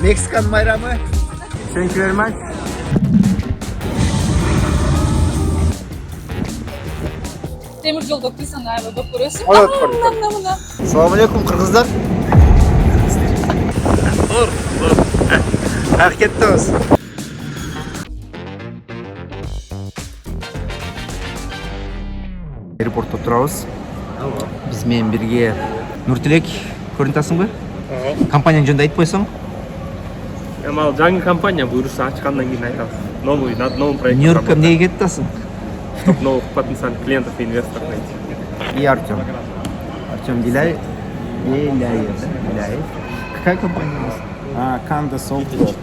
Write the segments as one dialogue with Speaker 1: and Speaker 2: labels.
Speaker 1: Meksikan bayramı. Thank you very much.
Speaker 2: Temir yol dokuysan galiba dokuyorsun.
Speaker 1: Evet,
Speaker 2: Anlamına.
Speaker 1: Selamünaleyküm Kırgızlar. Dur. Hareketli olsun. Aeroportта тұрамыз. Бізмен бірге Нұртілек көрініп тұрсың ба? Компанияның жөнінде айтып қойсаң.
Speaker 3: Ал жаңы компания бұйырса ашқаннан кейін айтамыз. Над новым проектом.
Speaker 1: Нью-Йоркқа неге кеттің?
Speaker 3: Чтобы новых потенциальных клиентов и инвесторов найти.
Speaker 1: И Артем. Артем Беляев. Какая компания у вас?
Speaker 4: Kanda Software.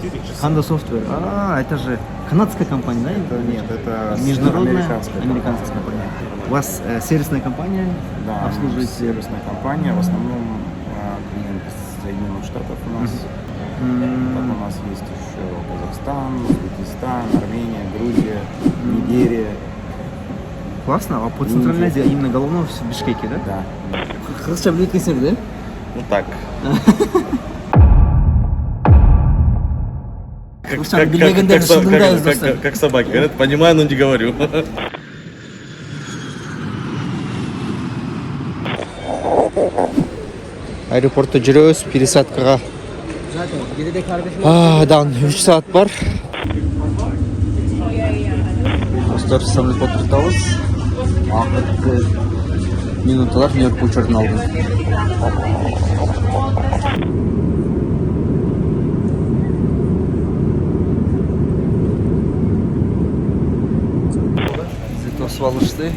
Speaker 1: Kanda Software. Это же канадская компания, да?
Speaker 4: Нет, это
Speaker 1: Международная
Speaker 4: американская
Speaker 1: компания. У вас сервисная компания?
Speaker 4: Да,
Speaker 1: обслуживаете?
Speaker 4: сервисная компания. В основном клиенты из Соединенных Штатов у нас. Потом у нас есть еще Казахстан, Узбекистан, Армения, Грузия, Нигерия.
Speaker 1: Классно. А по Центральной Азии именно головной офис в Бишкеке, да?
Speaker 4: Да.
Speaker 1: Кыргызча билесиңер, да?
Speaker 4: Ну так.
Speaker 5: Как собаки говорят, понимаю, но не говорю.
Speaker 1: Аэропортта жүрөбүз, пересадкага. Дан 3 саат бар. Достор, самолет туртабыз. Акыркы минуталар Нью-Йорк учурун алдым. Тосып алышты.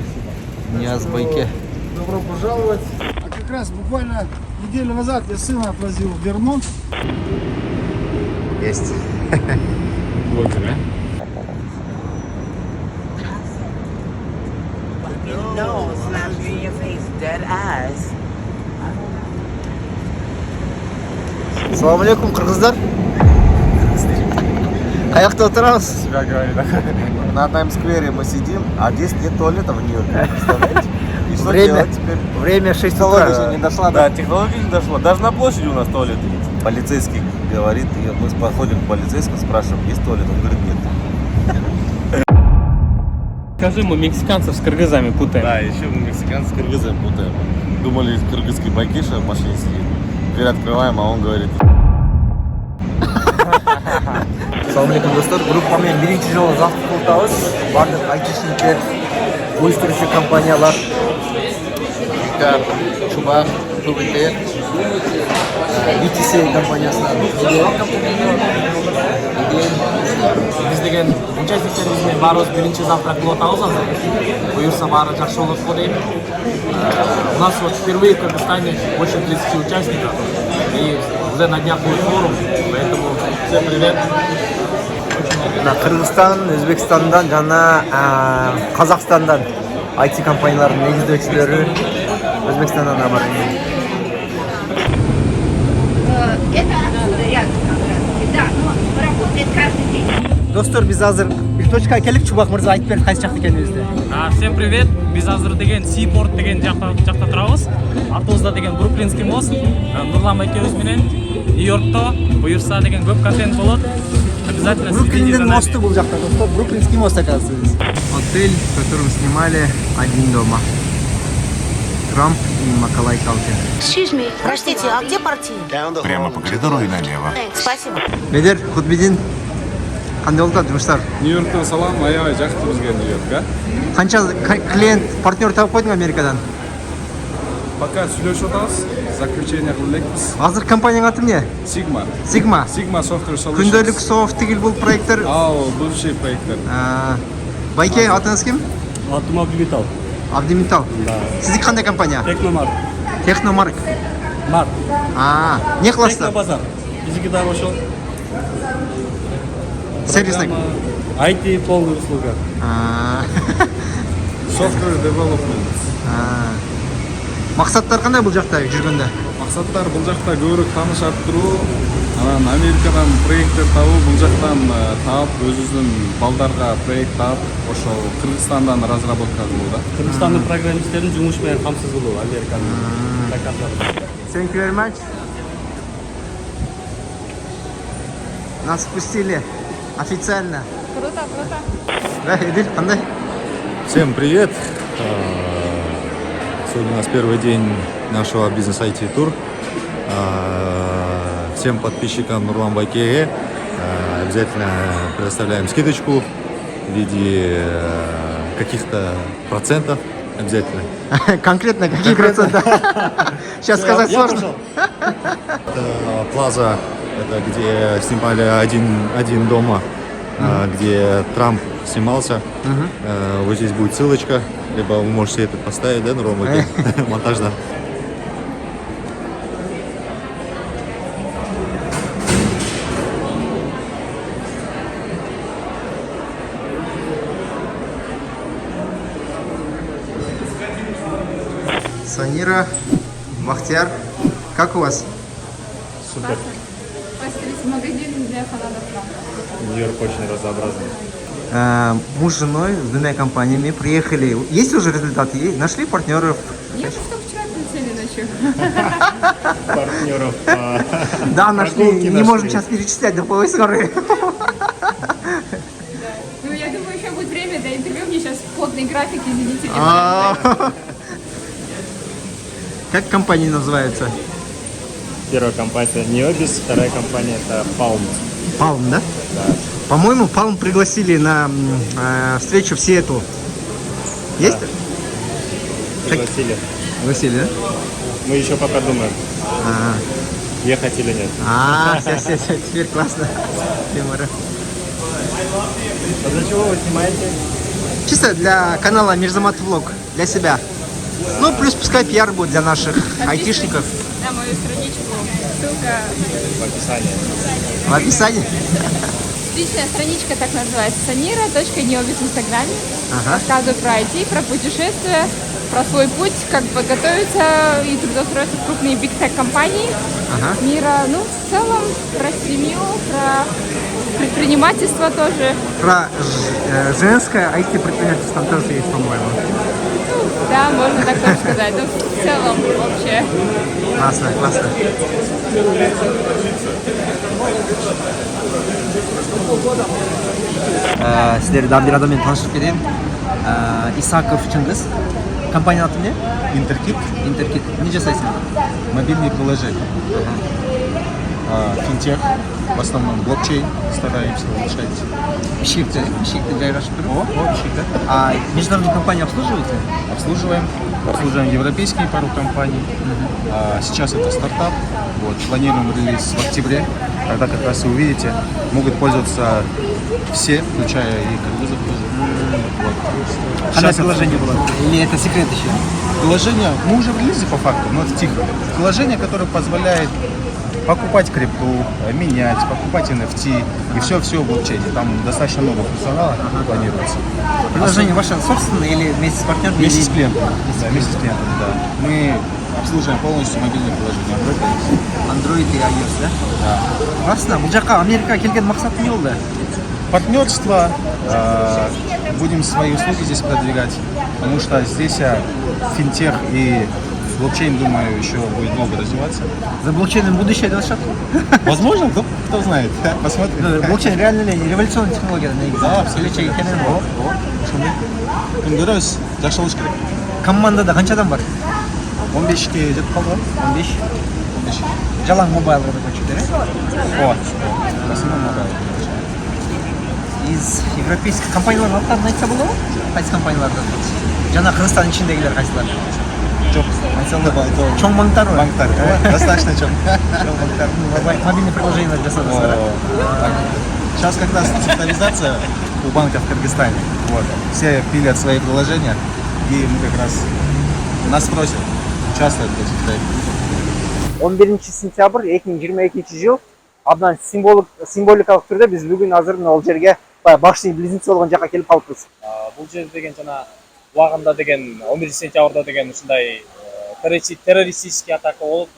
Speaker 1: Нияз Байке.
Speaker 6: Добро пожаловать. А как раз буквально неделю назад я сына отвозил в Вермонт.
Speaker 1: Есть.
Speaker 3: Блогер,
Speaker 7: No, slam you in your face, dead eyes.
Speaker 1: Ассалаумалейкум, кыргыздар. Каякта отырамыз?
Speaker 4: Себя говорит. На Таймс-сквере мы сидим, а здесь нет туалета в Нью-Йорке. Представляете? И что делать теперь?
Speaker 1: Время 6
Speaker 4: Технология
Speaker 1: утра.
Speaker 4: же не дошла
Speaker 5: Да,
Speaker 4: до...
Speaker 5: технология не дошла. Даже на площади у нас туалет есть.
Speaker 4: Полицейский говорит, и мы подходим к полицейскому, спрашиваем, есть туалет? Он говорит, нет.
Speaker 3: Скажи, мы мексиканцев с кыргызами путаем.
Speaker 5: Да, еще мы мексиканцы с кыргызами путаем. Думали, кыргызский байкиша в машине сидит. Дверь открываем, а он говорит...
Speaker 1: Ассалаумалейкум, достор. Группамен биринчи жолу завтра кылтабыз. Бардык айтишниктер, уюштуруучу компаниялар, Викар, Чубак, ПВТ, VTC компаниясынан
Speaker 8: Биз деген участниктерибиз менен баарыбыз биринчи завтрак кылып атабыз азыр. Буюрса баары жакшы болот го дейм. У нас вот впервые в Кыргызстане больше 30 участников. И уже на днях будет форум, поэтому всем привет.
Speaker 1: Кыргызстан, Өзбекстандан жана Казакстандан IT компаниялардын негиздөөчүлөрү Өзбекстандан да бар.
Speaker 9: Это рядом как раз. Да, но работает каждый день.
Speaker 1: Достор, биз азыр бир точкага келип, Чубак мырза айтып берди кайсы жакта экенибизди.
Speaker 8: Всем привет. Биз азыр деген Seaport деген жакта турабыз. Артыбызда деген Бруклинский мост. Нурлан экөөбүз менен Нью-Йоркто буюрса деген көп контент болот. Обязательно
Speaker 1: Бруклиндин мосту бул жакта, достор. Бруклинский мост, оказывается. Отель, в котором снимали «Один дома». Трамп и Маколай Калкин.
Speaker 9: Excuse me. Простите, а где партия?
Speaker 5: Прямо по коридору и налево.
Speaker 9: Спасибо.
Speaker 1: Бедер, Кутбедин, кандай болуп атат жумуштар?
Speaker 10: Нью-Йорктон салам, аябай жакты бизге Нью-Йорк,
Speaker 1: Канча клиент, партнер таап койдуң Америкадан?
Speaker 10: Пока сүйлөшүп атабыз, заключение кылып элекпиз.
Speaker 1: Азыр компанияң аты эмне?
Speaker 10: Sigma.
Speaker 1: Sigma
Speaker 10: Software Solutions.
Speaker 1: Күндөлүк софт тигил бул проекттер.
Speaker 10: Ал бывший проекттер.
Speaker 1: Байке, атыңыз ким?
Speaker 8: Атым Абдимитал.
Speaker 1: Абдимитал. Сиздики кандай компания?
Speaker 8: Техномарк.
Speaker 1: Техномарк.
Speaker 8: Марк.
Speaker 1: Не кыласыздар?
Speaker 8: Технобазар. Биздики дагы ошол.
Speaker 1: Сервисный.
Speaker 8: IT полный услуга.
Speaker 10: Software development.
Speaker 1: Максаттар кандай бул жакта жүргөндө?
Speaker 10: Максаттар бул жакта көбүрөөк тааныш арттыруу, анан Америкадан проекттер табуу, бул жактан таап, өзүбүздүн балдарга проект таап, ошол Кыргызстандан разработка кылуу да.
Speaker 8: Кыргызстандын программисттерин жумуш менен камсыз кылуу Американын.
Speaker 1: Thank you very much. Нас впустили официально.
Speaker 2: Круто, круто.
Speaker 1: Да, Эдиль, қандай?
Speaker 11: Всем привет! Сегодня у нас первый день нашего бизнес-IT-тур. Всем подписчикам Нурлан Байкеге обязательно предоставляем скидочку в виде каких-то процентов. Обязательно.
Speaker 1: Конкретно какие проценты? Сейчас сказать сложно.
Speaker 11: Плаза, это где снимали один дома, где Трамп снимался. Вот здесь будет ссылочка, либо вы можете это поставить, да, Нурлан Байкеге? Монтаж, да.
Speaker 1: Санира, Бахтияр, как у вас?
Speaker 2: Супер. Появился магазин для фанатов Трампа.
Speaker 11: Нью-Йорк очень разнообразный.
Speaker 1: Муж с женой, с двумя компаниями приехали. Есть уже результаты? Нашли партнеров?
Speaker 2: Я просто вчера прилетели ночью.
Speaker 11: Партнеров.
Speaker 1: Да, нашли. Не можем сейчас перечислять до пояса горы.
Speaker 2: Ну, я думаю, еще будет время для интервью. Мне сейчас плотный график, извините. не знаю.
Speaker 1: Как компания называется?
Speaker 3: Первая компания Neobis, вторая компания это Palm.
Speaker 1: Palm, да?
Speaker 3: Да.
Speaker 1: По-моему, Palm пригласили на встречу в Сиэтл. Есть?
Speaker 3: Пригласили.
Speaker 1: Пригласили, да?
Speaker 3: Мы еще пока думаем, ехать или нет.
Speaker 1: Все, теперь классно. Юмора.
Speaker 3: А для чего вы снимаете?
Speaker 1: Чисто для канала Мирзамат Влог, для себя. Ну, плюс пускай пиар будет для наших айтишников.
Speaker 2: На мою страничку. Ссылка
Speaker 3: В описании.
Speaker 1: В описании.
Speaker 2: Личная страничка так называется. Sanira.neobis в Инстаграме.
Speaker 1: Ага.
Speaker 2: Рассказываю про IT, про путешествия, про свой путь, как подготовиться и трудоустроиться в крупные биг тек компании мира. Ну, в целом, про семью, про предпринимательство тоже.
Speaker 1: Про женское IT-предпринимательство там тоже есть, по-моему.
Speaker 2: Да, можно так тоже сказать. Ну, в целом, вообще.
Speaker 1: Классно, классно. Сіздерді дағдыр адаммен таныстырып кетемін. Исаков Чыңгыз. Компанияның аты не?
Speaker 11: Интеркит,
Speaker 1: Интеркит. Не жасайсың?
Speaker 11: мобильные приложения. Финтех, в основном блокчейн стараемся улучшать.
Speaker 1: Бишкекте жайғашып тұр. А международные компании обслуживаете?
Speaker 11: Обслуживаем европейские пару компаний. Сейчас это стартап. Вот, планируем релиз в октябре, когда как раз и увидите, могут пользоваться все, включая и кыргызов тоже. Вот.
Speaker 1: Какое приложение было? Или это секрет еще?
Speaker 11: Приложение, мы уже в релизе по факту, но это тихо. Приложение, которое позволяет покупать крипту, менять, покупать NFT и все в блокчейне. Там достаточно много функционала планируется.
Speaker 1: Приложение ваше собственное или вместе с партнерами?
Speaker 11: Вместе с клиентом. Да, вместе с клиентом, да. Мы обслуживаем полностью мобильное приложение
Speaker 1: Android и iOS, да?
Speaker 11: Да.
Speaker 1: Классно. Бұл жаққа Америкаға келген мақсаты не болды?
Speaker 11: Партнерство, будем свои услуги здесь продвигать, потому что здесь финтех и блокчейн, думаю, еще будет много развиваться.
Speaker 1: За блокчейном будущее дальше?
Speaker 11: Возможно, кто знает. Посмотрим.
Speaker 1: Блокчейн реально ли революционная технология?
Speaker 11: Да, абсолютно. Күндөрөз жакшылыш керек.
Speaker 1: Командада қанша адам бар?
Speaker 11: 15-ке жетіп қалды.
Speaker 1: 15. Жалаң мобайл разработчиктер,
Speaker 11: Вот. В основном мобайл.
Speaker 1: Из европейских компаниялардың аттарын айтса болады ма? Қайсы компаниялардан? Жана Қырғызстан ішіндегілер қайсылар?
Speaker 11: Жоқ, айтылды.
Speaker 1: Чоң маңтар ғой?
Speaker 11: Банктар, достаточно чоң.
Speaker 1: Мобильное приложение жасадыңыздар.
Speaker 11: Сейчас как раз цифровизация у банков в Кыргызстане. Вот. Все пилят свои приложения, и мы как раз нас просят участвовать в этих проектах.
Speaker 1: 11 сентябрь 2022 жыл абдан символикалык түрдө биз бүгүн азыр ал жерге башкы близнецы болгон жакка келип калыппыз.
Speaker 8: Бул жер деген жана убагында деген 11 сентябрда деген ушундай террористический атака болуп,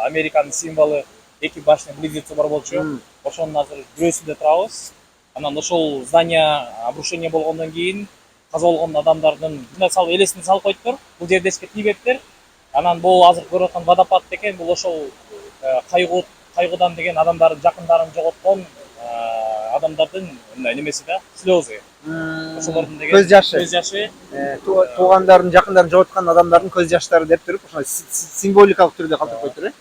Speaker 8: Американын символу эки башный близнецы бар болчу. Ошонун азыр бирөөсүндө турабыз. Анан ошол здание обрушение болгондон кийин каза болгон адамдардын мисалы элесин салып коюптур. Бул жерде эчке тийбептир. Анан бул азыр көрүп аткан водопад деген бул ошол кайгыдан деген адамдардын жакындарын жоготкон адамдардын мындай немеси да, слезы. Ошолордун деген
Speaker 1: Көз жашы.
Speaker 8: Көз жашы.
Speaker 1: Туугандарын, жакындарын жоғоткан адамдардын көз жаштары деп туруп, ошо символикалык түрдө калтырып коюптур, э?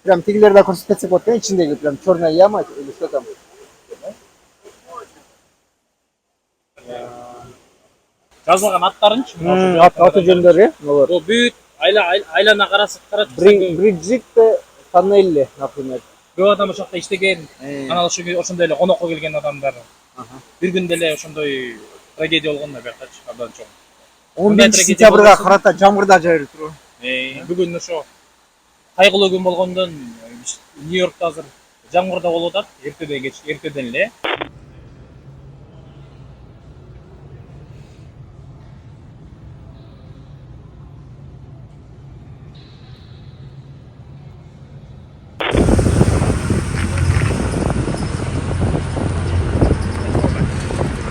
Speaker 1: Прям тигилерди көрсөтсөк болот, ичиндеги прям черная яма или что там?
Speaker 8: Жазылган аттарынчы.
Speaker 1: Аты жөндөрү, э?
Speaker 8: Бул бүт айлана карасып
Speaker 1: Бриджитте Фанелли, например.
Speaker 8: көп адам ошол жакта иштеген, анан ошондой эле конокко келген адамдар. Бир күндө эле ошондой трагедия болгон да бuyaktaчы, абдан чоң.
Speaker 1: 11 сентябрга карата жамгырда жайып туруп.
Speaker 8: Бүгүн ошо кайгылуу күн болгондон Нью-Йоркто азыр жамгырда болуп атат, эртеден эле.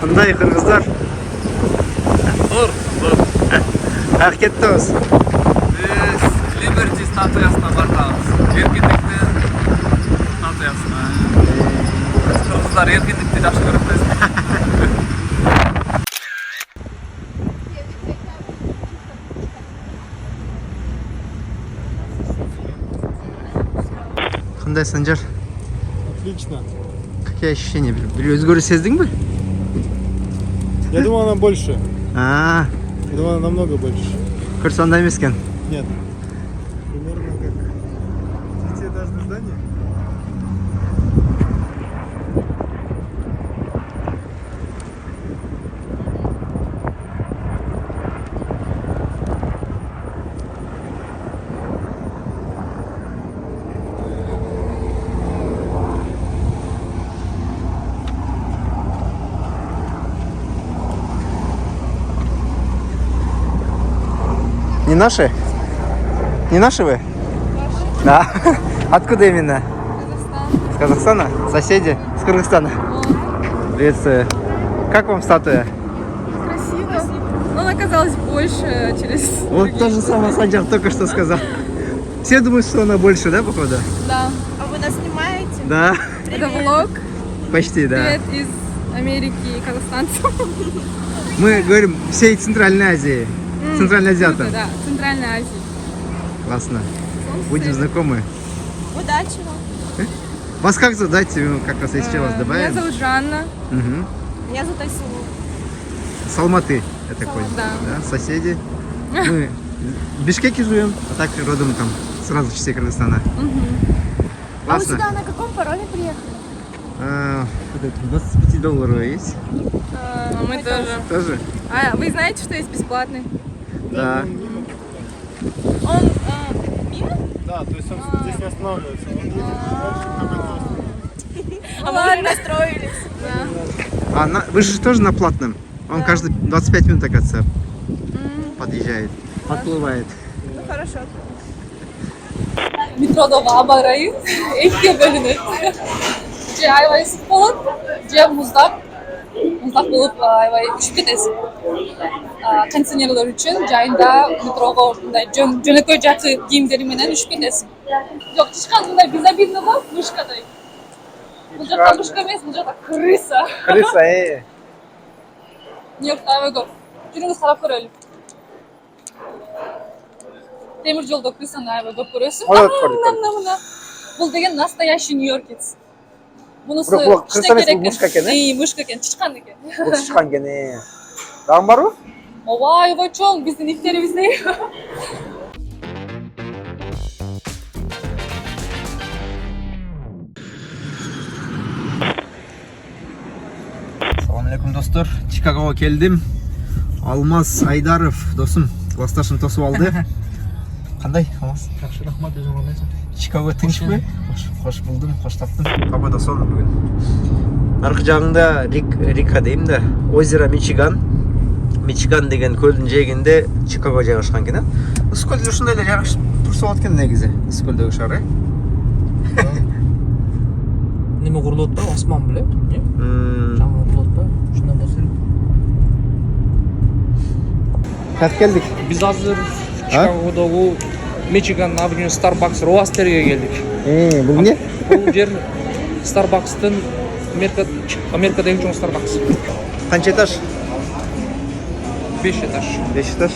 Speaker 1: Кандай кыргыздар? Зор. Ак кеттибиз.
Speaker 10: Biz Liberty statuyasına bakarız. Erkinlikli statuyasına. Biz Kırgızlar erkinlikli жақсы көрөбүз.
Speaker 1: Кандай Санжар?
Speaker 6: Отлично.
Speaker 1: Какие ощущения? Бир өзгөрүү сездиңби?
Speaker 6: Я думал, она больше.
Speaker 1: Я
Speaker 6: думал, она намного больше.
Speaker 1: Көрсө андай эмес экен.
Speaker 6: Нет. Примерно как 10-этажное здание.
Speaker 1: Не наши? Не наши вы? Да. Откуда именно?
Speaker 2: Казахстан.
Speaker 1: С Казахстана? Соседи? С Кыргызстана? Приветствую. Как вам статуя?
Speaker 2: Красиво. Но она оказалась больше через...
Speaker 1: Вот то же самое Санжар только что сказал. Все думают, что она больше, да, походу?
Speaker 2: Да.
Speaker 9: А вы нас снимаете?
Speaker 1: Да.
Speaker 2: Это влог.
Speaker 1: Почти, да.
Speaker 2: Привет из Америки и казахстанцев.
Speaker 1: Мы говорим всей Центральной Азии. Центральной Азиатам.
Speaker 2: Круто, да, Центральной Азии.
Speaker 1: Классно. Будем знакомы.
Speaker 9: Удачи вам.
Speaker 1: Вас как зовут? Дайте, как раз еще вас
Speaker 2: Меня
Speaker 1: добавим.
Speaker 2: зовут Жанна.
Speaker 1: Мгм.
Speaker 9: Меня зовут Айсулу.
Speaker 1: С Алматы, я так понял.
Speaker 2: Да.
Speaker 1: Соседи. Мы в Бишкеке живем, а так родом там сразу в числе Кыргызстана.
Speaker 9: А вы
Speaker 1: Классно.
Speaker 9: сюда на каком пароме приехали?
Speaker 1: Вот это $25 есть.
Speaker 2: Мы тоже.
Speaker 1: Тоже?
Speaker 2: А вы знаете, что есть бесплатный?
Speaker 1: Да.
Speaker 9: Он мимо?
Speaker 6: Да, то есть он здесь не останавливается. Он едет дальше,
Speaker 9: А мы уже настроились.
Speaker 2: Да.
Speaker 1: Вы же тоже на платном? Он каждые 25 минут, оказывается, подъезжает. Подплывает.
Speaker 9: Ну хорошо.
Speaker 2: Метродогу барайын, экиге бөлүнөт. Же аябай ысык болот, же муздак болуп аябай үшүп кетесиң. Кондиционерлер үчүн жайында метрого мындай жөнөкөй жакы кийимдери менен үшүп кетесиң. Жок, тышкан мындай безобидный го, мышкадай. Бул жакта мышка эмес, бул жакта крыса.
Speaker 1: Крыса,
Speaker 2: Нью-Йоркто аябай көп. Жүрүңүз карап көрөлү. Темир жолдо крысаны аябай көп көрөсүң. Бул деген настоящий нью-йоркец. Мунусу
Speaker 1: крыса эмес, бул мышка экен, э?
Speaker 2: Мышка экен, тышкан экен.
Speaker 1: Бул тышкан экен, Дагы барбы?
Speaker 2: Ооба, аябай чоң, биздин иттерибиздей.
Speaker 1: Assalamu alaikum достор. Чикагого келдим. Алмаз Айдаров досум, классташым тосуп алды. Кандай, Алмаз?
Speaker 6: Жакшы, рахмат, өзүң кандайсың?
Speaker 1: Чикаго тынчпы? Кош булдум, кош таптым. Погода сонун бүгүн. Аркы жагында Рика дейм да, озеро Мичиган. Мичиган деген көлдүн жээгинде Чикаго жайгашкан экен. Ысыкөлдө ушундай эле жайгашып турса болот экен негизи. Ысыкөлдөгү шаар,
Speaker 8: Неме курулуп атпайбы? Асман беле? Жаңы курулуп атпайбы? Ушундай болсо.
Speaker 1: Как келдик?
Speaker 8: Биз азыр Чикагодогу Мичиган Авеню Starbucks Roastery'ге келдик.
Speaker 1: Бул эмне?
Speaker 8: Бул жер Starbucks'тын Америкадагы жумуштарга аксы.
Speaker 1: Қанша этаж?
Speaker 8: 5 этаж.
Speaker 1: 5 этаж.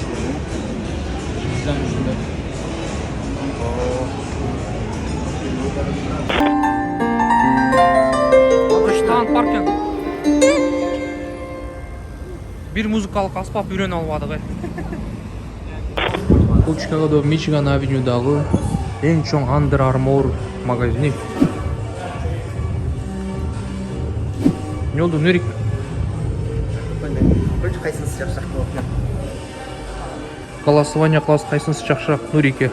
Speaker 8: Штан паркинг. Бир музыкалык аспап үйрөнүп албадык. Бул Чикагодо Мичиган авенюдагы эң чоң Under Armour магазини. Не oldu Нурик?
Speaker 1: Қайсысы жақсақ болады?
Speaker 8: Голосование кылабыз, кайсынысы жакшыраак Нурике?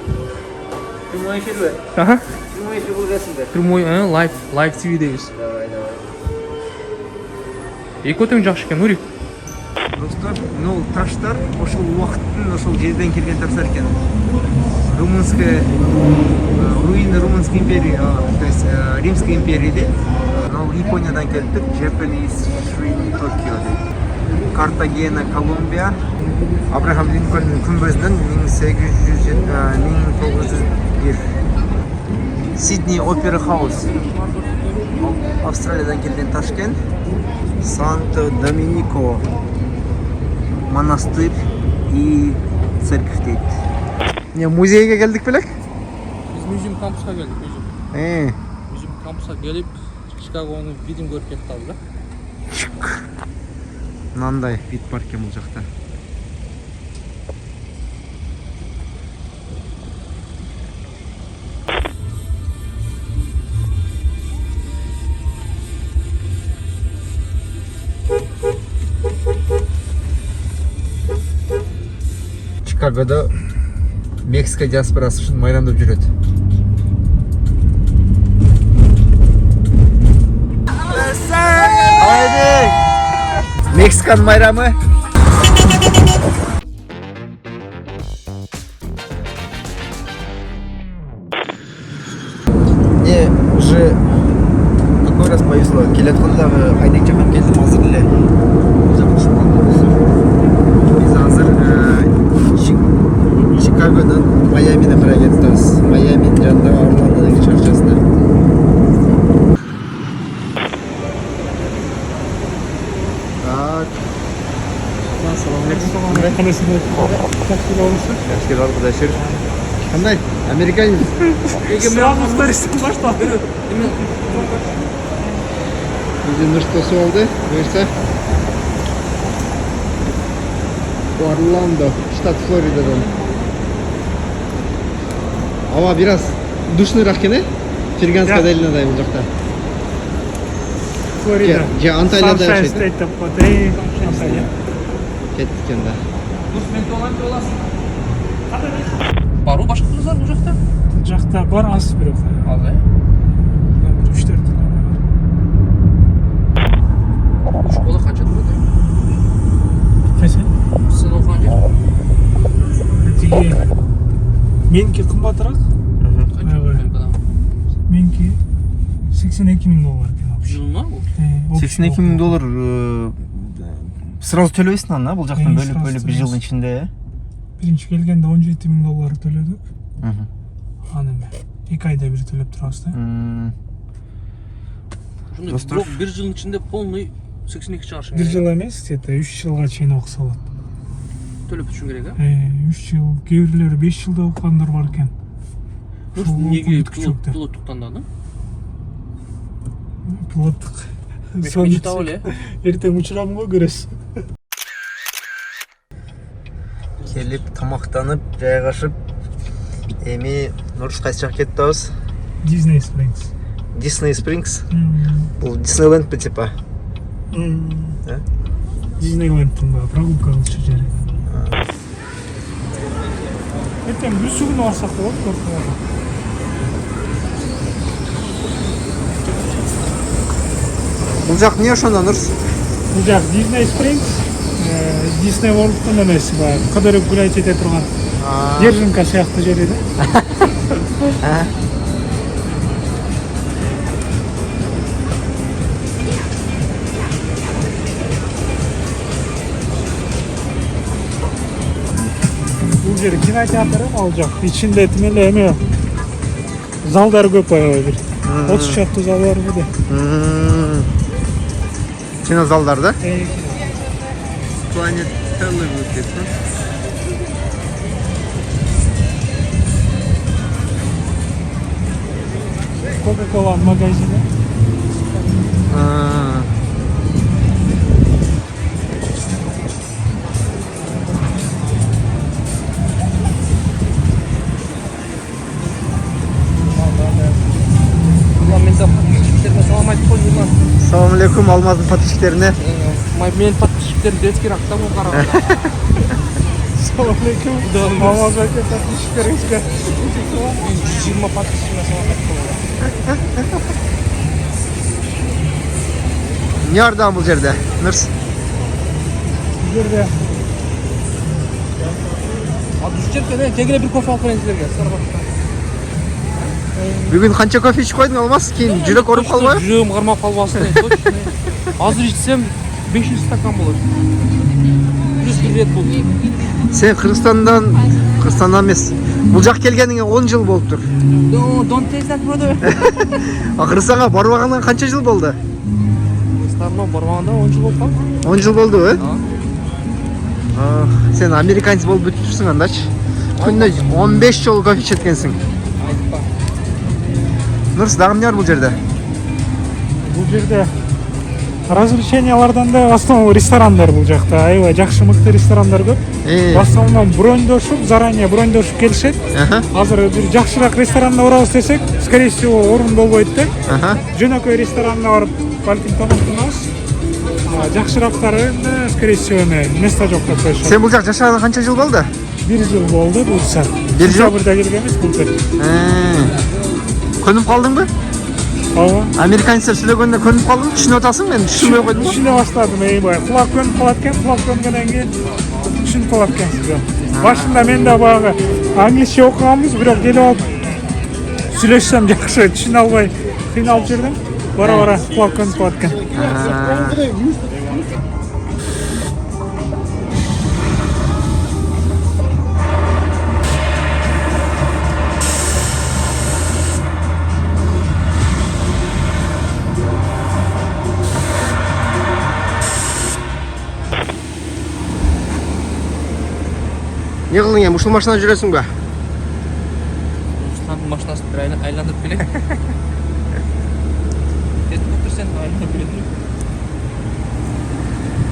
Speaker 1: Прямой эфир бе?
Speaker 8: Ага.
Speaker 1: Прямой эфир боласыңдар.
Speaker 8: Прямой, live TV дейбиз.
Speaker 1: Давай.
Speaker 8: Эки өтөң жакшы экен, Нурик.
Speaker 1: Достар, таштар ошол убакыттын ошол жерден келген таштар экен. Румынская руины Румынской империи, то есть Римской империи. Япониядан келдик, Japanese Shrine Tokyo дейт. Картагена, Колумбия. Абрахам Линкольн күмбөзүнөн 1901. Сидней Опера Хаус. Австралиядан келген ташкен. Санто-Доминико монастырь и церковь дейт. Не, музейге келдик белек?
Speaker 8: Биз Museum кампуска келдик, Museum кампуска келип, Чикагонун видин көрүп кеттик да.
Speaker 1: Мынандай вид бар экен бул жакта. Чикагодо Мексика диаспорасы үшін майрандап жүрөт. Мексикан майрамы. Мне уже какой раз повезло. Келаткондагы айдек жакан келдим азыр эле. Биз азыр Чикагодон Майамине карай кетебиз. Майаминин жанындагы Орландо деген шаарчасына. Қандай? Американец?
Speaker 3: Сразу старистің башта.
Speaker 1: Бізде что болды? Бұйырса. Орландо, штат Флоридадан. Ауа біраз душнырақ екен, Ферганская долинадай бұл жақта.
Speaker 3: Флорида.
Speaker 1: Же Анталияда
Speaker 3: Sunshine
Speaker 1: yaşaydı.
Speaker 3: State деп қойды.
Speaker 1: Кетtik енді.
Speaker 8: Бару башка кыздар бул жакта?
Speaker 3: Жақта бар аз бирок.
Speaker 8: Аз,
Speaker 3: 3-4
Speaker 8: Школа канча турат?
Speaker 3: Қайсы?
Speaker 8: Сен окуган жер?
Speaker 3: Тиги меники кымбатыраак. Меники $82,000 экен вообще.
Speaker 8: Жылына бул?
Speaker 1: $82,000 сразу төлөбөйсүң аны, бул жактан бөлүп bir жылдын ичинде.
Speaker 3: Биринчи келгенде $17,000 төлөдүк. Аны эме 2 айда бир төлөп турабыз да.
Speaker 8: Достор, бир жылдын ичинде полный 82 чаршы.
Speaker 3: Бир жыл эмес, где-то 3 жылга чейин окуса болот.
Speaker 8: Төлөп түшүн керек,
Speaker 3: 3 жыл, кээ бирлери 5 жылда окугандар бар экен.
Speaker 8: Неге пилоттуктан да?
Speaker 3: Пилоттук.
Speaker 8: Мечта эле.
Speaker 3: Эртең учурамын го көрөсүз.
Speaker 1: Келип тамактанып, жайгашып, эми Нурс кайсы жакка кетип атабыз?
Speaker 3: Disney Springs.
Speaker 1: Disney Springs? Бул Disneyland типа?
Speaker 3: Disneyland'ın da прогулка кылчу жери. Эртең бүсү күнү барсак болот, көрсөң.
Speaker 1: Бул жак эмне ошондо, Нурс?
Speaker 3: Бул жак Disney Springs, Disney World'дун эмеси бар. Кыдырып гулайт ете турган. Держинка сыяктуу жери да. Бул жер кинотеатр ал жак. Ичинде тимеле эме залдар көп аябай бир. 30 шақты зал бар бу да.
Speaker 1: Кинозалдарда?
Speaker 5: Planet Hollywood deyip.
Speaker 3: Coca-Cola magazini.
Speaker 8: Ulan men de patlıcıklarıma salam aytып koydum.
Speaker 1: Assalamu alaikum Алмаздын подписчиктерине.
Speaker 8: Мен подписчиктерим детский ракта бұл қарағанда.
Speaker 3: Assalamualaikum. Алмаз ака подписчиктериңизге.
Speaker 8: 120 подписчигиме салам айтып коелу.
Speaker 1: Не ардам бул жерде? Нырс.
Speaker 3: Bu жерде
Speaker 8: Düşecekler, kegele bir kofe alып берейин силерге. Сарбакта.
Speaker 1: Бүгүн канча кофе ичип койдуң Алмаз? Кийин жүрөк ооруп калбайбы?
Speaker 8: Жүрөгүм кармап калбасын. Точно. Азыр ичсем 500 стакан болот. 100 рет болду.
Speaker 1: Сен Кыргызстандан эмес. Бул жак келгениңе 10 жыл болуптур.
Speaker 8: Don't taste that brother.
Speaker 1: Кыргызстанга барбаганыңа канча жыл болду?
Speaker 8: Кыргызстанга барбаганда 10 жыл болуп калды.
Speaker 1: 10 жыл болду, Сен американец болуп бүтүпсүң андачы. Күнүнө 15 жолу кофе ичет экенсиң.
Speaker 8: Айтпа.
Speaker 1: Нурс, дагы эмне бар бул жерде?
Speaker 3: бул жерде разрешениялардан да основном ресторандар бул жакта. Аябай жакшы мыкты ресторандар көп. В основном брондошуп, заранее брондошуп келишет. Азыр бир жакшыраак ресторанда барабыз десек, скорее всего, орун болбойт да. Жөнөкөй ресторанга барып, балким тамактанабыз. Жакшырактарында, скорее всего, место жок деп коюшат.
Speaker 1: Сен бул жак жашаганы канча жыл болду?
Speaker 3: 1 жыл болду буйса.
Speaker 1: 1 жыл?
Speaker 3: Сентябрда келгенбиз былтыр.
Speaker 1: Көнүп калдыңбы?
Speaker 3: Ооба.
Speaker 1: Американецтер сүйлөгөндө көнүп калдың? Түшүнүп атасың? Мен түшүнбөй койдум.
Speaker 3: Түшүнө баштадым, эйбай. Кулак көнүп калат экен, кулак көнгөндөн кийин түшүнүп калат экенсиз. Башында мен да баягы англисче окуганбыз, бирок келип алып сүйлөшсөм жакшы түшүнө албай кыйналып жүрдүм. Бара-бара кулак көнүп калат экен.
Speaker 1: Не кылдың эми? Ушул машинада жүрөсүң ба?
Speaker 8: Ушул машинасын бир айландырып келек. Кетип отурсаң айландырып келет.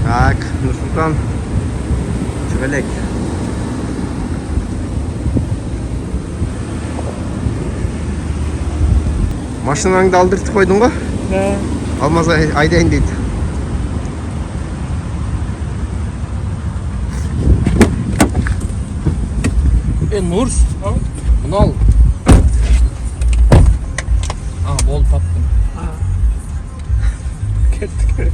Speaker 1: Так, Нурсултан. Чүгелек. Машинаңды алдыртып койдуң го?
Speaker 3: Да.
Speaker 1: Алмазга айдайын дейт.
Speaker 8: Нурс, bunu al. Bol tattım.
Speaker 3: Kettik.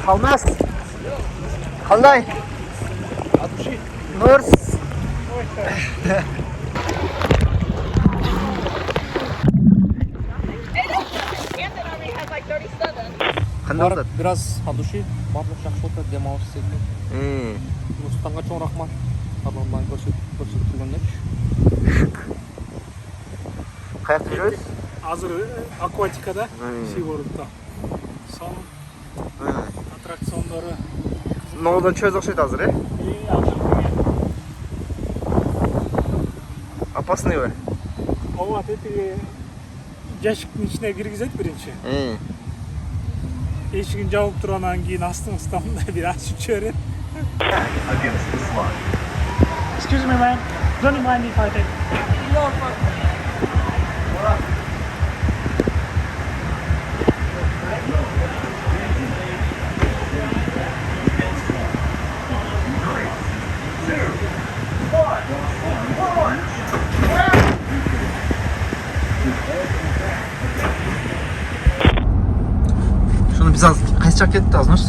Speaker 1: Алмаз. Кандай? Нурс.
Speaker 8: Барып, biraz haduşi, барлық жақсы отыр, демалыс істедім. Нұрсұлтанға чоң рахмат. Адамдан көрсетілгендер.
Speaker 1: Каякта жүрөбүз?
Speaker 3: Азыр акватикада, Сигурдта. Салон, аттракциондары.
Speaker 1: Ноодон чөз окшойт азыр, Опасныбы?
Speaker 3: Ооба, тетиги жашыктын ичине киргизет биринчи. Эшигин жабып тургандан кийин астын-астан мындай бир ачып жиберет. Excuse me, man. Don't you mind if I take?
Speaker 1: Шуну биз кайсы жак кеттик азыр?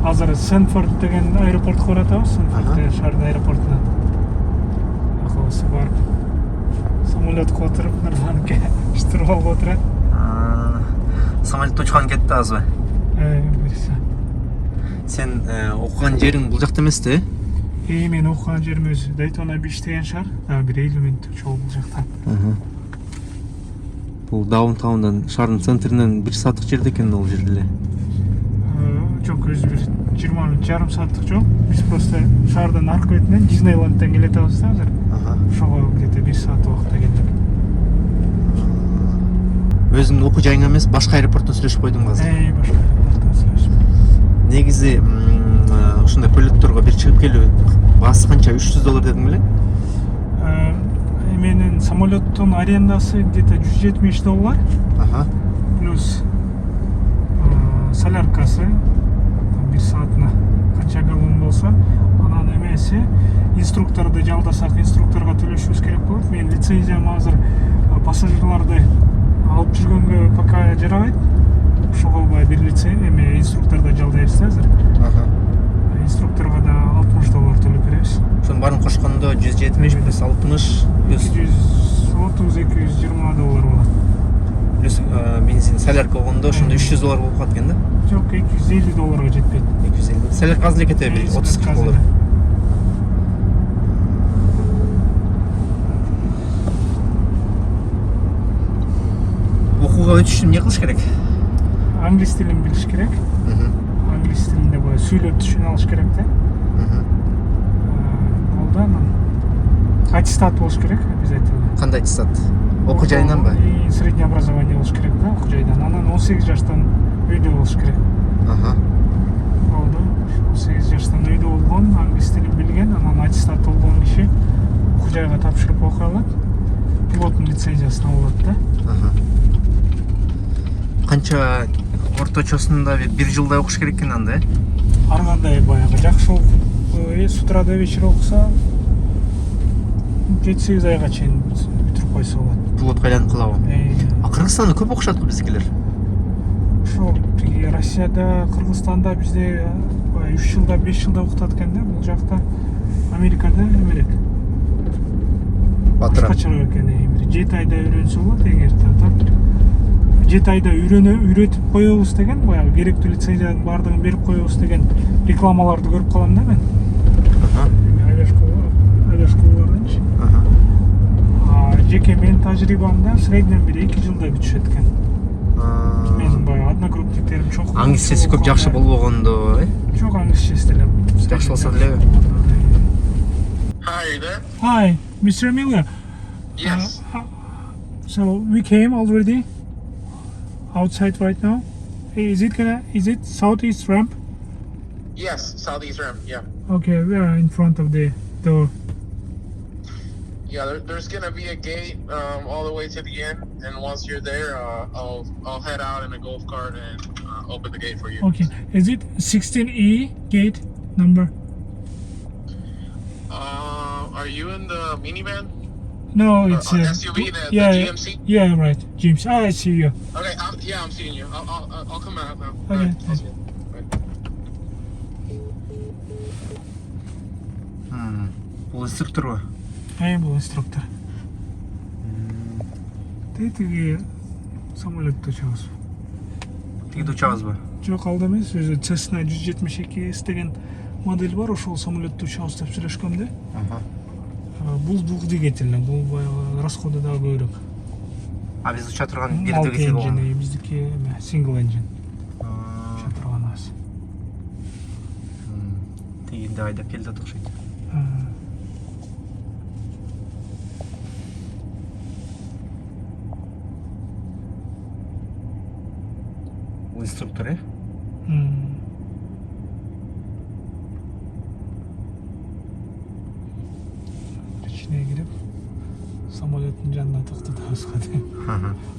Speaker 3: Азыр Сенфорд деген аэропортко баратабыз. Сенфорд шаардын аэропортуна. Акыбызды барып, самолетко отуруп, нормально штурвалга отурат.
Speaker 1: Самолет учкан кетти азырбы?
Speaker 3: Буюрса.
Speaker 1: Сен окуган жериң бул жакта эмес да?
Speaker 3: Мен оқыған жерім өзі Daytona Beach деген шығар. Бір 50 минут жол бұл жақтан.
Speaker 1: Бұл даунтаундан, шардың центрінен 1 сағаттық жерде екен ол жерде.
Speaker 3: Жоқ, өзі бір 20 минут, жарым сағаттық жол. Біз просто шардың арғы бетінен Диснейландтан келете алысты қазір. Шоға где-то 1 сағат уақытта келдік.
Speaker 1: Өзімнің оқу жайың емес, башқа аэропорттан сөйлесіп қойдым қазір.
Speaker 3: Башқа аэропорттан сөйлесіп.
Speaker 1: Негізі ушундай көлөктөргө бир чыгып келүү баасы канча? $300 дедиң белең?
Speaker 3: Менин самолеттун арендасы где-то $170. Плюс соляркасы 1 саатына канча галлон болсо, анан эмеси инструкторду жалдасак, инструкторго төлөшүбүз керек болот. Мен лицензиям азыр пассажирларды алып жүргөнгө пока жарабайт. Ошого бир лицензия инструкторду жалдайбыз азыр. Инструкторга да $60 төлөп беребиз.
Speaker 1: Ошонун баарын кошкондо 170 плюс 60 плюс
Speaker 3: $230-220 болот.
Speaker 1: Плюс бензин, солярка болгондо ошондо $300 болуп калат экен да?
Speaker 3: Жок, $250 жетпейт.
Speaker 1: 250. Солярка аз эле кетеби, $30-40. Окууга өтүш үчүн эмне кылыш керек?
Speaker 3: Англис тилин билиш керек. Англис тилинде бай сүйлөп түшүнө алыш керек да. Ол да аттестат болуш керек обязательно.
Speaker 1: Кандай аттестат? Окуу жайынан ба?
Speaker 3: Среднее образование болуш керек да, окуу жайдан. Анан 18 жаштан үйдө болуш керек. Ол да 18 жаштан үйдө болгон, англис тилин билген, анан аттестат болгон киши окуу жайга тапшырып окуй алат. Пилоттун лицензиясын алат да.
Speaker 1: Канча орточосунда 1 жылдай окуш керек экен анда,
Speaker 3: Ар кандай баягы жакшы окуп, с утра до вечера окуса 7-8 айга чейин бүтүрүп койсо болот.
Speaker 1: Пилотко айланып калабы? Кыргызстанда көп окушат биздикилер.
Speaker 3: Ошо Россияда, Кыргызстанда бизде 3 жылда, 5 жылда окутат экен да. Бул жакта Америкада эмерек. Башкачараак экен. 7 айда үйрөнсө болот эгер так. 7 айда үйрөтүп коебуз деген, баягы керектүү лицензиянын баардыгын берип коебуз деген рекламаларды көрүп калам да мен. Авиашколаларданчы. Жеке менин тажрыйбамда среднем бир 2 жылда бүтүшөт экен. Менин баягы одногруппниктерим чоң.
Speaker 1: Англисчеси көп жакшы болбогондо,
Speaker 3: Жок, англисчеси деле
Speaker 1: жакшы болсо делеби?
Speaker 12: Hi there.
Speaker 3: Hi, Mr. Miller.
Speaker 12: Yes.
Speaker 3: So we came already outside right now. Is it southeast ramp?
Speaker 12: Yes, southeast rim. Yeah.
Speaker 3: Okay, we are in front of the door.
Speaker 12: Yeah, there's gonna be a gate all the way to the end, and once you're there, I'll head out in a golf cart and open the gate for you.
Speaker 3: Okay, is it 16E gate number?
Speaker 12: Are you in the minivan?
Speaker 3: No, it's
Speaker 12: SUV, the GMC.
Speaker 3: Yeah, right, GMC. I see you.
Speaker 12: Okay, I'm seeing you. I'll come out now.
Speaker 3: Okay.
Speaker 12: I'll see you.
Speaker 1: Бул инструкторго?
Speaker 3: Бул инструктор. Тиги самолетто учабыз.
Speaker 1: Тигиде учабызбы?
Speaker 3: Жок, алда эмес, өзү Cessna 172 деген модель бар, ошол самолетто учабыз деп сүйлөшкөм да. Бул двухдвигательный, бул баягы расходу да көбүрөөк.
Speaker 1: Биз уча турган бир двигатель болгон.
Speaker 3: Биздики single engine. Уча турганыбыз.
Speaker 1: Тигинде айдап келди окшойт. Инструктор,
Speaker 3: içine girip самолеттин жанына токтотобуз деп.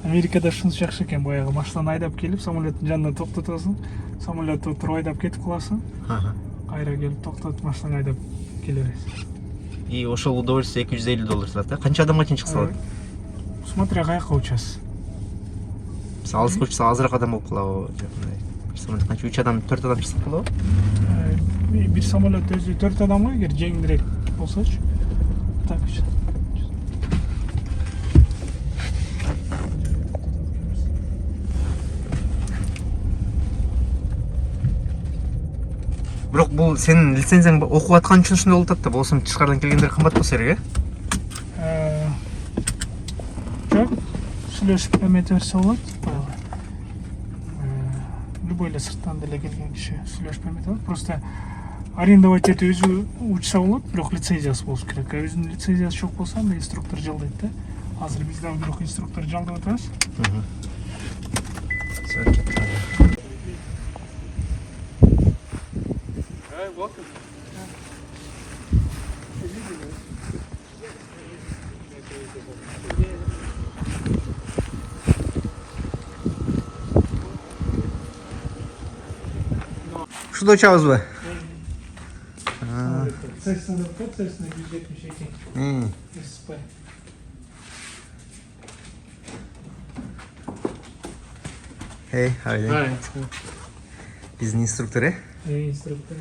Speaker 3: Америкада ушунчу жакшы экен, баягы машинаны айдап келип, самолеттин жанына токтотосуң, самолетте отуруп айдап кетип каласың. Кайра келип токтотуп машинаны айдап келе бересиң.
Speaker 1: И ошол удовольствие $250 турат, да? Канча адамга чейин чыкса болот?
Speaker 3: Смотря каяка учасыз.
Speaker 1: Алыска учса азыраак адам болуп калабы? Самолет канча 3 адам, 4 адам чыкса болобу?
Speaker 3: Бир самолет өзү 4 адамга эгер жеңилирээк болсочу. Так.
Speaker 1: Бирок бул сенин лицензияң окуп аткан үчүн ушундай болуп атат да. Болсо тышкарыдан келгендер кымбат болсо керек,
Speaker 3: Жоқ, сүйлөшүп эмете берсе болот. Любой эле сырттан деле келген киши сүйлөшүп эмете алат. Просто арендовать этип өзү учса болот, бирок лицензиясы болуш керек. Өзүнүн лицензиясы жок болсо анда инструктор жалдайт да. Азыр биз дагы бирок инструктор жалдап атабыз.
Speaker 1: Ушунда учабызбы?
Speaker 3: Cessna 172. SP.
Speaker 1: Hey, how are you doing? Биздин инструктор,
Speaker 3: Инструктор.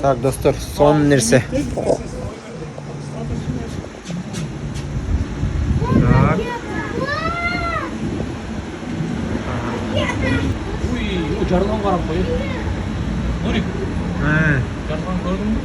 Speaker 1: Так, достор, son нерсе. Так.
Speaker 8: Ой, жарган карап коюп. Нурик. Жарган көрдүңбү?